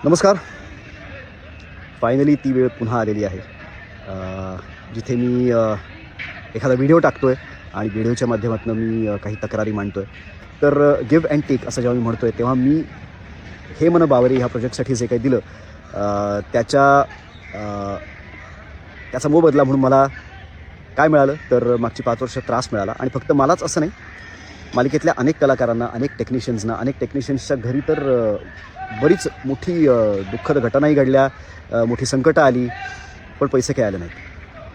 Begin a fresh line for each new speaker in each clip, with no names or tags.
नमस्कार. फायनली ती वेळ पुन्हा आलेली आहे जिथे मी एखादा व्हिडिओ टाकतो आहे आणि व्हिडिओच्या माध्यमातून मी काही तक्रारी मांडतो आहे. तर गिव्ह अँड टेक असं जेव्हा मी म्हणतो आहे तेव्हा मी हे मन बावरी ह्या प्रोजेक्टसाठी जे काही दिलं त्याचा मोबदला म्हणून मला काय मिळालं तर मागची 5 वर्ष त्रास मिळाला. आणि फक्त मलाच असं नाही, मालिकेतल्या अनेक कलाकारांना, अनेक टेक्निशियन्सच्या घरी तर बरीच मोठी दुःखद घटनाही घडल्या, मोठी संकटं आली, पण पैसे काही आले नाहीत.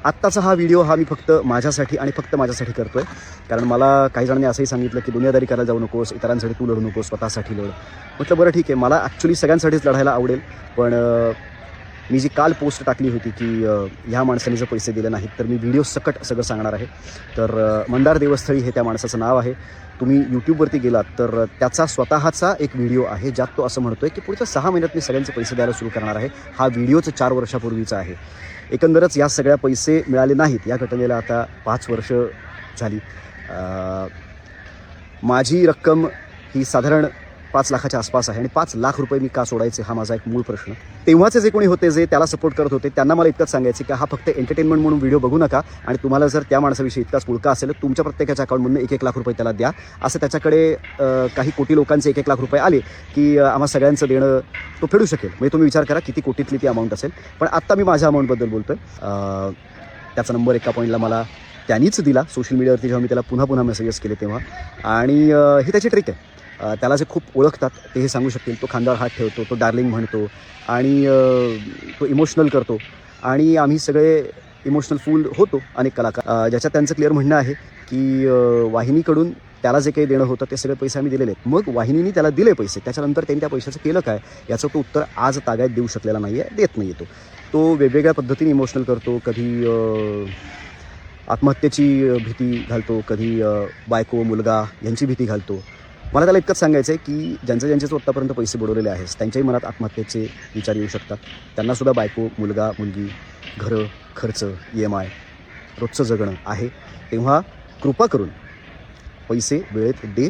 आत्ताचा हा व्हिडिओ मी फक्त माझ्यासाठी आणि फक्त माझ्यासाठी करतो आहे. कारण मला काही जणांनी असंही सांगितलं की दुनियादारी करायला जाऊ नकोस, इतरांसाठी तू लढू नकोस, स्वतःसाठी लढ. म्हटलं बरं ठीक आहे, मला ॲक्च्युली सगळ्यांसाठीच लढायला आवडेल. पण मी जी काल पोस्ट टाकली होती की ह्या माणसाने जर पैसे दिले नाहीत तर मी व्हिडिओ सकट सगळं सांगणार आहे. तर मंदार देवस्थळी हे त्या माणसाचं नाव आहे. तुम्ही यूट्यूबवरती गेलात तर त्याचा स्वतःचा एक व्हिडिओ आहे ज्यात तो असं म्हणतो आहे की पुढच्या 6 महिन्यात मी सगळ्यांचे पैसे द्यायला सुरू करणार आहे. हा व्हिडिओच 4 वर्षापूर्वीचा आहे. एकंदरच या सगळ्या पैसे मिळाले नाहीत या घटनेला आता 5 वर्ष झाली. माझी रक्कम ही साधारण 5 लाखाच्या आसपास आहे आणि 5 लाख रुपये मी का सोडायचे हा माझा एक मूळ प्रश्न. तेव्हाचे जे कोणी होते जे त्याला सपोर्ट करत होते त्यांना मला इतकंच सांगायचं की हा फक्त एंटरटेनमेंट म्हणून व्हिडिओ बघू नका आणि तुम्हाला जर त्या माणसाविषयी इतकाच पुळका असेल तर तुमच्या प्रत्येकाच्या अकाउंटमधून 1-1 लाख रुपये त्याला द्या. असं त्याच्याकडे काही कोटी लोकांचे 1-1 लाख रुपये आले की आम्हा सगळ्यांचं देणं तो फेडू शकेल. म्हणजे तुम्ही विचार करा किती कोटीतली ती अमाऊंट असेल. पण आत्ता मी माझ्या अमाऊंटबद्दल बोलतो आहे. त्याचा नंबर एका पॉईंटला मला त्यांनीच दिला सोशल मीडियावरती जेव्हा मी त्याला पुन्हा मेसेजेस केले तेव्हा. आणि ही त्याची ट्रिक आहे. त्याला जे खूप ओळखतात ते हे सांगू शकतील. तो खांद्यावर हात ठेवतो, तो डार्लिंग म्हणतो आणि तो इमोशनल करतो आणि आम्ही सगळे इमोशनल फूल होतो. अनेक कलाकार ज्याच्यात त्यांचं क्लिअर म्हणणं आहे की वाहिनीकडून त्याला जे काही देणं होतं ते सगळे पैसे आम्ही दिलेले आहेत. मग वाहिनीने त्याला दिले पैसे, त्याच्यानंतर त्यांनी त्या पैशाचं केलं काय याचं तो उत्तर आज तागायत देऊ शकलेला नाही आहे, देत नाही येतो. तो वेगवेगळ्या पद्धतीने इमोशनल करतो. कधी आत्महत्येची भीती घालतो, कधी बायको मुलगा यांची भीती घालतो. मला त्याला इतकंच सांगायचं आहे की ज्यांचे तू आत्तापर्यंत पैसे बुडवलेले आहेस त्यांच्याही मनात आत्महत्येचे विचार येऊ शकतात. त्यांनासुद्धा बायको, मुलगा, मुलगी, घरं, खर्च, EMI, रोजचं जगणं आहे. तेव्हा कृपा करून पैसे वेळेत दे.